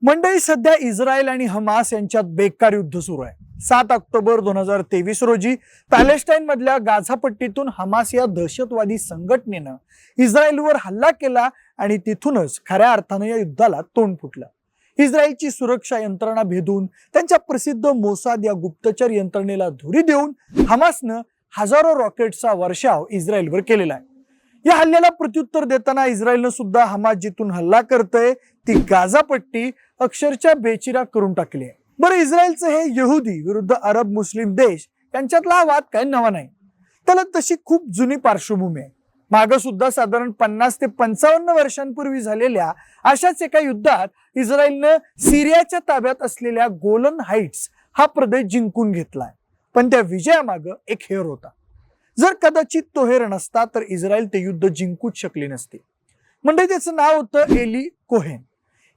मंडळी, सध्या इस्रायल आणि हमास यांच्यात बेकार युद्ध सुरू आहे. 7 ऑक्टोबर 2023 रोजी पॅलेस्टाईन मधल्या गाझा पट्टीतून हमास या दहशतवादी संघटनेनं इस्रायलवर हल्ला केला आणि तिथूनच खऱ्या अर्थानं या युद्धाला तोंड फुटलं. इस्रायलची सुरक्षा यंत्रणा भेदून त्यांच्या प्रसिद्ध मोसाद या गुप्तचर यंत्रणेला धुरी देऊन हमासनं हजारो रॉकेट्सचा वर्षाव इस्रायलवर केलेला आहे. या हल्ल्याला प्रत्युत्तर देताना इस्रायलनं सुद्धा हमास जिथून हल्ला करतय ती गाझा पट्टी अक्षरशः बेचिराग करून टाकली आहे. बरं, इस्रायलचं हे यहुदी विरुद्ध अरब मुस्लिम देश यांच्यातला हा वाद काही नवा नाही. त्याला तशी खूप जुनी पार्श्वभूमी आहे. मागं सुद्धा साधारण 50 ते 55 वर्षांपूर्वी झालेल्या अशाच एका युद्धात इस्रायलनं सिरियाच्या ताब्यात असलेल्या गोलन हाइट्स हा प्रदेश जिंकून घेतलाय. पण त्या विजयामागं एक हेर होता. जर कदाचित तो हेर नसता तर इस्रायल ते युद्ध जिंकूच शकली नसती. म्हणजे त्याचं नाव होतं एली कोहेन.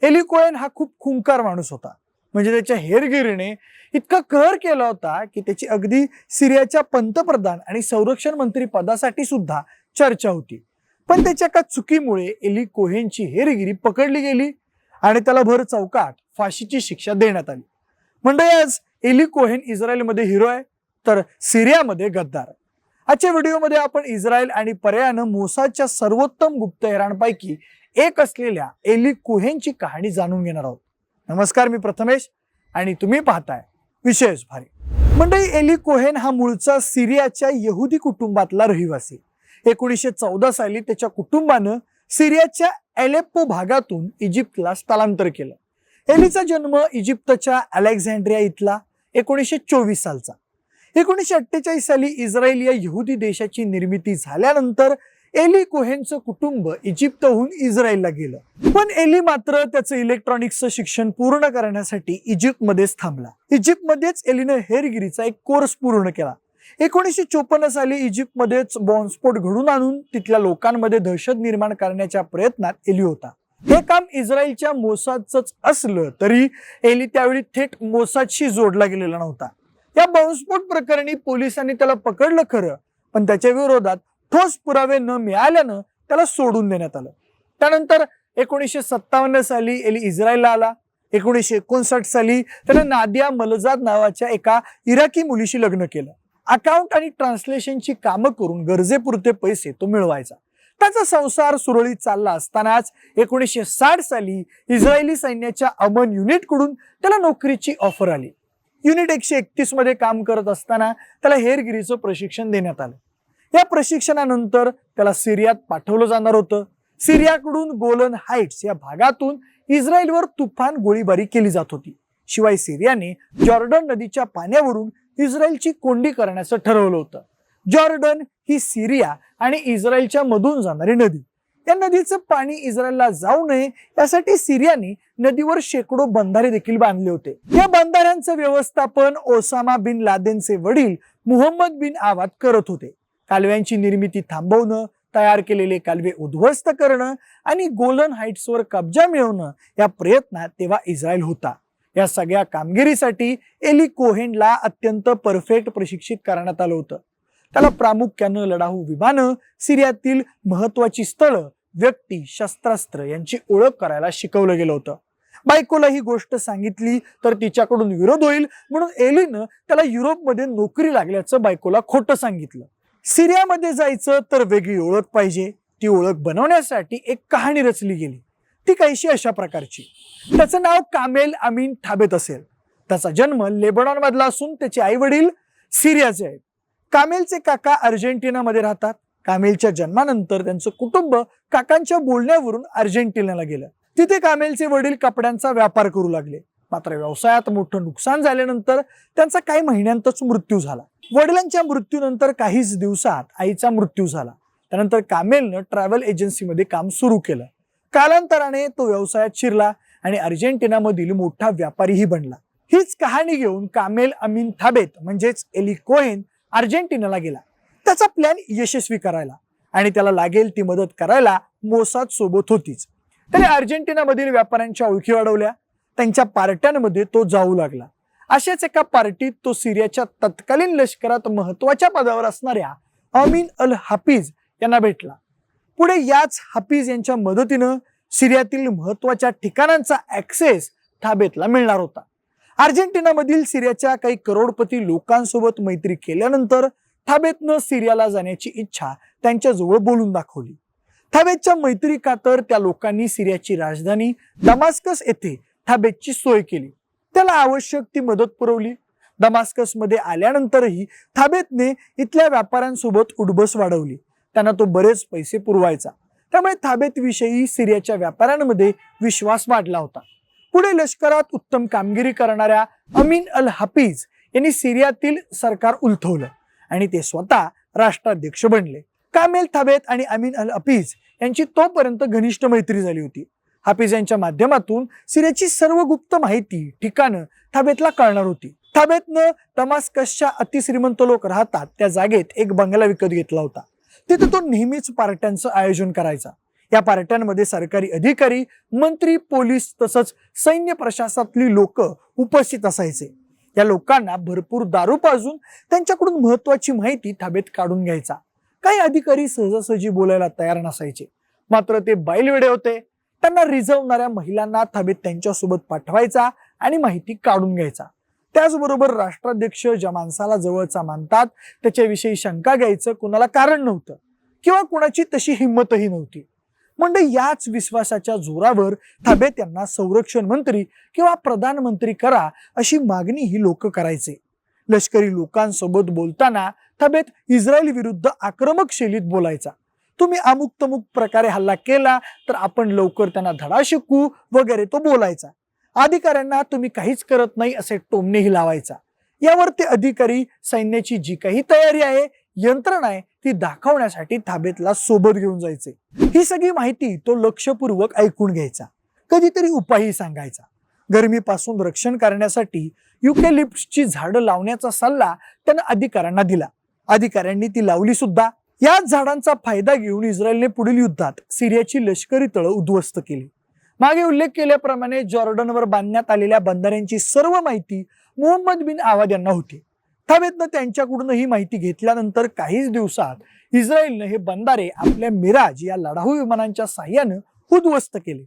एली कोहेन हा खूप खुंकार माणूस होता. म्हणजे त्याच्या हेरगिरीने इतका कहर केला होता की त्याची अगदी सिरियाच्या पंतप्रधान आणि संरक्षण मंत्री पदासाठी सुद्धा चर्चा होती. पण त्याच्या एका चुकीमुळे एली कोहेनची हेरगिरी पकडली गेली आणि त्याला भर चौकात फाशीची शिक्षा देण्यात आली. म्हणजे आज एली कोहेन इस्रायलमध्ये हिरो आहे तर सिरियामध्ये गद्दार. आजच्या व्हिडिओमध्ये आपण इस्रायल आणि पर्यायानं मोसादच्या सर्वोत्तम गुप्तहेरांपैकी एक असलेल्या एली कोहेनची कहाणी जाणून घेणार आहोत. नमस्कार, मी प्रथमेश आणि तुम्ही पाहताय विशेष भारी. मंडळी, एली कोहेन हा मूळचा सिरियाच्या यहुदी कुटुंबातला रहिवासी. 1914 साली त्याच्या कुटुंबानं सिरियाच्या एलेप्पो भागातून इजिप्तला स्थलांतर केलं. एलीचा जन्म इजिप्तच्या अलेक्झांड्रिया इथला 1924 सालचा. 1948 साली इस्रायल या यहुदी देशाची निर्मिती झाल्यानंतर एली कोहेनचं कुटुंब इजिप्तहून इस्रायलला गेलं. पण एली मात्र त्याचं इलेक्ट्रॉनिक्सचं शिक्षण पूर्ण करण्यासाठी इजिप्तमध्येच थांबला. इजिप्तमध्येच एलीनं हेरगिरीचा एक कोर्स पूर्ण केला. 1954 साली इजिप्तमध्येच बॉम्बस्फोट घडून आणून तिथल्या लोकांमध्ये दहशत निर्माण करण्याच्या प्रयत्नात एली होता. हे काम इस्रायलच्या मोसादचंच असलं तरी एली त्यावेळी थेट मोसादशी जोडला गेलेला नव्हता. या बॉम्बस्फोट प्रकरणी पोलिसांनी त्याला पकडलं खरं, पण त्याच्या विरोधात ठोस पुरावे न मिळाल्यानं त्याला सोडून देण्यात आलं. त्यानंतर 1957 साली एली इस्रायलला आला. 1959 साली त्यानं नादिया मलजाद नावाच्या एका इराकी मुलीशी लग्न केलं. अकाउंट आणि ट्रान्सलेशनची कामं करून गरजेपुरते पैसे तो मिळवायचा. त्याचा संसार सुरळीत चालला असतानाच 1960 साली इस्रायली सैन्याच्या अमन युनिटकडून त्याला नोकरीची ऑफर आली. युनिट 131 मध्ये काम करत असताना त्याला हेरगिरीचं प्रशिक्षण देण्यात आलं. या प्रशिक्षणानंतर त्याला सिरियात पाठवलं जाणार होतं. सिरियाकडून गोलन हाइट्स या भागातून इस्रायलवर तुफान गोळीबारी केली जात होती. शिवाय सिरियाने जॉर्डन नदीच्या पाण्यावरून इस्रायलची कोंडी करण्याचं ठरवलं होतं. जॉर्डन ही सिरिया आणि इस्रायलच्या मधून जाणारी नदी. या नदीचं पाणी इस्रायलला जाऊ नये यासाठी सिरियाने नदीवर शेकडो बंधारे देखील बांधले होते. या बंधाऱ्यांचं व्यवस्थापन ओसामा बिन लादेनचे वडील मुहम्मद बिन आवाद करत होते. कालव्यांची निर्मिती थांबवणं, तयार केलेले कालवे उद्ध्वस्त करणं आणि गोलन हाइट्सवर कब्जा मिळवणं या प्रयत्नात तेव्हा इस्रायल होता. या सगळ्या कामगिरीसाठी एली कोहेनला अत्यंत परफेक्ट प्रशिक्षित करण्यात आलं होतं. त्याला प्रामुख्यानं लढाऊ विमानं, सिरियातील महत्वाची स्थळं, व्यक्ती, शस्त्रास्त्र यांची ओळख करायला शिकवलं गेलं होतं. बायकोला ही गोष्ट सांगितली तर तिच्याकडून विरोध होईल म्हणून एलीनं त्याला युरोपमध्ये नोकरी लागल्याचं बायकोला खोटं सांगितलं. सिरियामध्ये जायचं तर वेगळी ओळख पाहिजे. ती ओळख बनवण्यासाठी एक कहाणी रचली गेली. ती काहीशी अशा प्रकारची. त्याचं नाव कामेल अमीन थाबेत असेल. त्याचा जन्म लेबनॉन मधला असून त्याचे आई वडील सिरियाचे आहेत. कामेलचे काका अर्जेंटिनामध्ये राहतात. कामेलच्या जन्मानंतर त्यांचं कुटुंब काकांच्या बोलण्यावरून अर्जेंटिनाला गेलं. तिथे कामेलचे वडील कपड्यांचा व्यापार करू लागले. मात्र व्यवसायात मोठं नुकसान झाल्यानंतर त्यांचा काही महिन्यांतच मृत्यू झाला. वडिलांच्या मृत्यूनंतर काहीच दिवसात आईचा मृत्यू झाला. त्यानंतर कामेलनं ट्रॅव्हल एजन्सीमध्ये काम सुरू केलं. कालांतराने तो व्यवसायात शिरला आणि अर्जेंटिनामधील मोठा व्यापारीही बनला. हीच कहाणी घेऊन कामेल अमीन थाबेत म्हणजेच एली कोहेन अर्जेंटिनाला गेला. त्याचा प्लॅन यशस्वी करायला आणि त्याला लागेल ती मदत करायला मोसाद सोबत होतीच. त्याने अर्जेंटिनामधील व्यापाऱ्यांच्या ओळखी वाढवल्या. त्यांच्या पार्ट्यांमध्ये तो जाऊ लागला. अशाच एका पार्टीत तो सिरियाच्या तत्कालीन लष्करात महत्वाच्या पदावर असणाऱ्या अमीन अल हाफिज यांना भेटला. पुढे याच हाफिज यांच्या मदतीनं सिरियातील महत्वाच्या ठिकाणांचा ऍक्सेस थाबेतला मिळणार होता. अर्जेंटिनामधील सिरियाच्या काही करोडपती लोकांसोबत मैत्री केल्यानंतर थाबेतनं सिरियाला जाण्याची इच्छा त्यांच्याजवळ बोलून दाखवली. थाबेतच्या मैत्री खातर त्या लोकांनी सिरियाची राजधानी दमास्कस येथे थाबेतची सोय केली. त्याला आवश्यक ती मदत पुरवली. दमास्कसमध्ये आल्यानंतरही थाबेतने इथल्या व्यापाऱ्यांसोबत उठबस वाढवली. त्यांना तो बरेच पैसे पुरवायचा. त्यामुळे थाबेत विषयी सिरियाच्या व्यापाऱ्यांमध्ये विश्वास वाढला होता. पुढे लष्करात उत्तम कामगिरी करणाऱ्या अमीन अल हफीज यांनी सिरियातील सरकार उलथवलं आणि ते स्वतः राष्ट्राध्यक्ष बनले. कामेल थाबेत आणि अमीन अल हफीज यांची तोपर्यंत घनिष्ठ मैत्री झाली होती. हफीज यांच्या माध्यमातून सिरियाची सर्व गुप्त माहिती ठिकाणं थाबेतला कळणार होती. थाबेतनं दमास्कसच्या अतिश्रीमंत लोक राहतात त्या जागेत एक बंगला विकत घेतला होता. तिथे तो नेहमीच पार्ट्यांचं आयोजन करायचा. या पार्ट्यांमध्ये सरकारी अधिकारी, मंत्री, पोलीस तसंच सैन्य प्रशासनातली लोक उपस्थित असायचे. या लोकांना भरपूर दारू पाजून त्यांच्याकडून महत्वाची माहिती थाबेत काढून घ्यायचा. काही अधिकारी सहजासहजी बोलायला तयार नसायचे, मात्र ते बैलवेडे होते. त्यांना रिझवणाऱ्या महिलांना थाबेत त्यांच्यासोबत पाठवायचा आणि माहिती काढून घ्यायचा. त्याचबरोबर राष्ट्राध्यक्ष ज्या माणसाला जवळचा मानतात त्याच्याविषयी शंका घ्यायचं कुणाला कारण नव्हतं किंवा कुणाची तशी हिंमतही नव्हती. म्हणजे याच विश्वासाच्या जोरावर थाबेत यांना संरक्षण मंत्री किंवा प्रधानमंत्री करा अशी मागणी ही लोक करायचे. लष्करी लोकांसोबत बोलताना थाबेत इस्रायल विरुद्ध आक्रमक शैलीत बोलायचा. तुम्ही अमुक तमुक प्रकारे हल्ला केला तर आपण लवकर त्यांना धडा शिकवू वगैरे तो बोलायचा. अधिकाऱ्यांना तुम्ही काहीच करत नाही असे टोमणेही लावायचा. यावर ते अधिकारी सैन्याची जी काही तयारी आहे, यंत्रणा आहे ती दाखवण्यासाठी थाबेतला सोबत घेऊन जायचे. ही सगळी माहिती तो लक्षपूर्वक ऐकून घ्यायचा. कधीतरी उपायही सांगायचा. गरमीपासून रक्षण करण्यासाठी युकॅलिप्टसची झाडं लावण्याचा सल्ला त्यानं अधिकाऱ्यांना दिला. अधिकाऱ्यांनी ती लावली सुद्धा. याच झाडांचा फायदा घेऊन इस्रायलने पुढील युद्धात सिरियाची लष्करी तळं उद्ध्वस्त केली. मागे उल्लेख केल्याप्रमाणे जॉर्डनवर बांधण्यात आलेल्या बंधाऱ्यांची सर्व माहिती मोहम्मद बिन आवाद यांना होती. थाबेतनं त्यांच्याकडून ही माहिती घेतल्यानंतर काहीच दिवसात इस्रायलनं हे बंधारे आपल्या मिराज या लढाऊ विमानांच्या साह्यानं उद्ध्वस्त केले.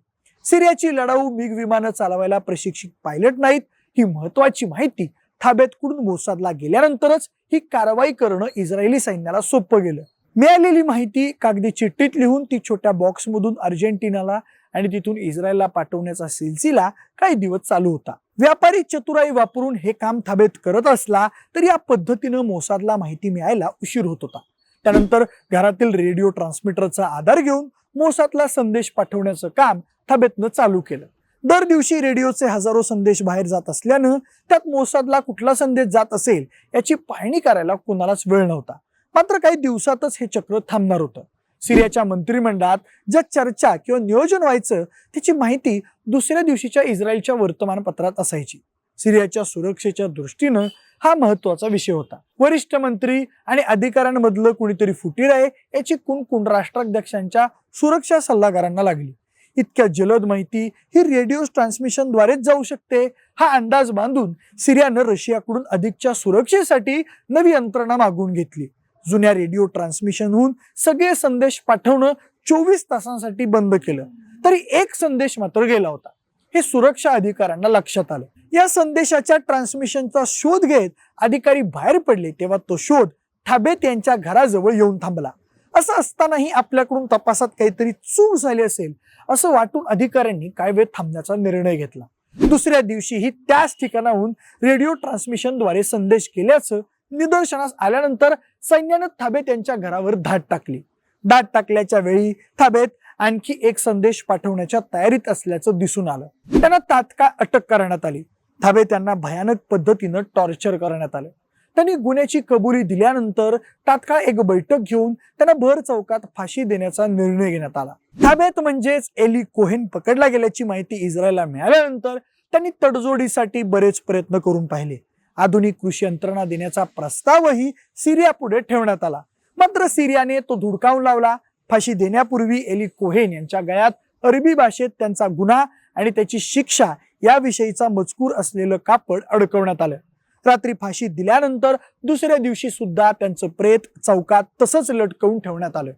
सिरियाची लढाऊ मिग विमानं चालवायला प्रशिक्षित पायलट नाहीत ही महत्वाची माहिती थाबेतकडून मोसादला गेल्यानंतरच ही कारवाई करणं इस्रायली सैन्याला सोपं गेलं. मिळालेली माहिती कागदी चिठ्ठीत लिहून ती छोट्या बॉक्समधून अर्जेंटिनाला आणि तिथून इस्रायलला पाठवण्याचा सिलसिला काही दिवस चालू होता. व्यापारी चतुराई वापरून हे काम थाबेत करत असला तरी या पद्धतीनं मोसादला माहिती मिळायला उशीर होत होता. त्यानंतर घरातील रेडिओ ट्रान्समीटरचा आधार घेऊन मोसादला संदेश पाठवण्याचं काम थाबेतनं चालू केलं. दर दिवशी रेडिओचे हजारो संदेश बाहेर जात असल्यानं त्यात मोसादला कुठला संदेश जात असेल याची पाहणी करायला कुणालाच वेळ नव्हता. मात्र काही दिवसातच हे चक्र थांबणार होतं. सिरियाच्या मंत्रिमंडळात ज्या चर्चा किंवा नियोजन व्हायचं त्याची माहिती दुसऱ्या दिवशीच्या इस्रायलच्या वर्तमानपत्रात असायची. सिरियाच्या सुरक्षेच्या दृष्टीनं हा महत्वाचा विषय होता. वरिष्ठ मंत्री आणि अधिकाऱ्यांमधलं कुणीतरी फुटीर आहे याची कुणकुण राष्ट्राध्यक्षांच्या सुरक्षा सल्लागारांना लागली. इतक्या जलद माहिती ही रेडिओ ट्रान्समिशनद्वारेच जाऊ शकते हा अंदाज बांधून सिरियानं रशियाकडून अधिकच्या सुरक्षेसाठी नवी यंत्रणा मागवून घेतली. जुन्या रेडिओ ट्रान्समिशनहून सगळे संदेश पाठवणं 24 तासांसाठी बंद केलं तरी एक संदेश मात्र गेला होता. हे सुरक्षा अधिकाऱ्यांना लक्षात आलं. या संदेशाच्या ट्रान्समिशनचा शोध घेत अधिकारी बाहेर पडले तेव्हा तो शोध थाबेत यांच्या घराजवळ येऊन थांबला. असं असतानाही आपल्याकडून तपासात काहीतरी चूक झाली असेल असं वाटून अधिकाऱ्यांनी काय वेळ थांबण्याचा निर्णय घेतला. दुसऱ्या दिवशीही त्याच ठिकाणाहून रेडिओ ट्रान्समिशनद्वारे संदेश केल्याचं निदर्शनास आल्यानंतर सैन्यानं थाबेत यांच्या घरावर धाड टाकली. धाड टाकल्याच्या वेळी थाबेत आणखी एक संदेश पाठवण्याच्या तयारीत असल्याचं दिसून आलं. त्यांना तात्काळ अटक करण्यात आली. थाबेत यांना भयानक पद्धतीनं टॉर्चर करण्यात आलं. त्यांनी गुन्ह्याची कबुली दिल्यानंतर तात्काळ एक बैठक घेऊन त्यांना भर चौकात फाशी देण्याचा निर्णय घेण्यात आला. थाबेत म्हणजेच एली कोहेन पकडला गेल्याची माहिती इस्रायलला मिळाल्यानंतर त्यांनी तडजोडीसाठी बरेच प्रयत्न करून पाहिले. आधुनिक कृषी यंत्रणा देण्याचा प्रस्तावही सिरिया पुढे ठेवण्यात आला. मात्र सिरियाने तो धुडकावून लावला. फाशी देण्यापूर्वी एली कोहेन यांच्या गळ्यात अरबी भाषेत त्यांचा गुन्हा आणि त्याची शिक्षा याविषयीचा मजकूर असलेलं कापड अडकवण्यात आलं. रात्री फाशी दिल्यानंतर दुसऱ्या दिवशी सुद्धा त्यांचं प्रेत चौकात तसंच लटकवून ठेवण्यात आलं.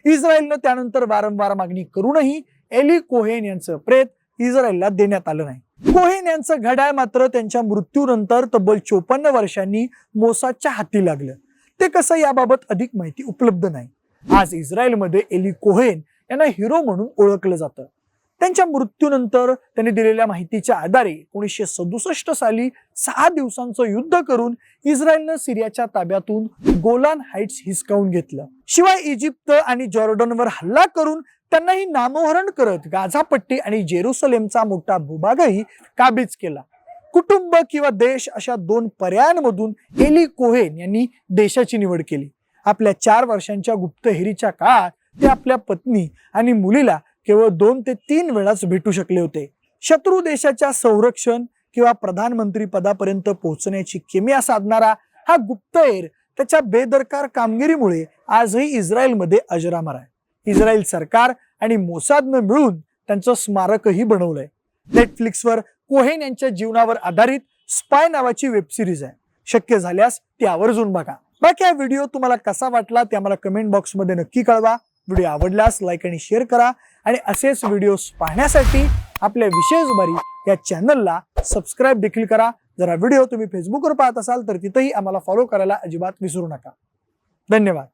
इस्रायलनं त्यानंतर वारंवार मागणी करूनही एली कोहेन यांचं प्रेत इस्रायलला देण्यात आलं नाही. कोहेन यांचं घड्याळ मात्र त्यांच्या मृत्यूनंतर तब्बल 54 वर्षांनी मोसादच्या हाती लागलं. ते कसं याबाबत अधिक माहिती उपलब्ध नाही. आज इस्रायलमध्ये एली कोहेन यांना हिरो म्हणून ओळखलं जातं. त्यांच्या मृत्यूनंतर त्यांनी दिलेल्या माहितीच्या आधारे 1967 साली 6 दिवसांचं युद्ध करून इस्रायलनं सिरियाच्या ताब्यातून गोलान हाइट्स हिसकावून घेतलं. शिवाय इजिप्त आणि जॉर्डनवर हल्ला करून त्यांनाही नामोहरण करत गाझापट्टी आणि जेरुसलेमचा मोठा भूभागही काबीज केला. कुटुंब किंवा देश अशा 2 पर्यायांमधून एली कोहेन यांनी देशाची निवड केली. आपल्या 4 वर्षांच्या गुप्तहेरीच्या काळात ते आपल्या पत्नी आणि मुलीला केवळ 2 ते 3 वेळाच भेटू शकले होते. शत्रू देशाच्या संरक्षण किंवा प्रधानमंत्री पदापर्यंत पोहोचण्याची किमया साधणारा हा गुप्तहेर त्याच्या बेदरकार कामगिरीमुळे आजही इस्रायलमध्ये अजरामर आहे. इस्रायल सरकार आणि मोसादनं मिळून त्यांचं स्मारकही बनवलंय. नेटफ्लिक्सवर कोहेन यांच्या जीवनावर आधारित स्पाय नावाची वेबसिरीज आहे. शक्य झाल्यास ती आवर्जून बघा. बाकी हा व्हिडिओ तुम्हाला कसा वाटला ते आम्हाला कमेंट बॉक्समध्ये नक्की कळवा. व्हिडिओ आवडल्यास लाईक आणि शेअर करा आणि असेच व्हिडिओज पाहण्यासाठी आपल्या विशेष जुबारी या चॅनलला सबस्क्राईब देखील करा. जर हा व्हिडिओ तुम्ही फेसबुकवर पाहत असाल तर तिथेही आम्हाला फॉलो करायला अजिबात विसरू नका. धन्यवाद.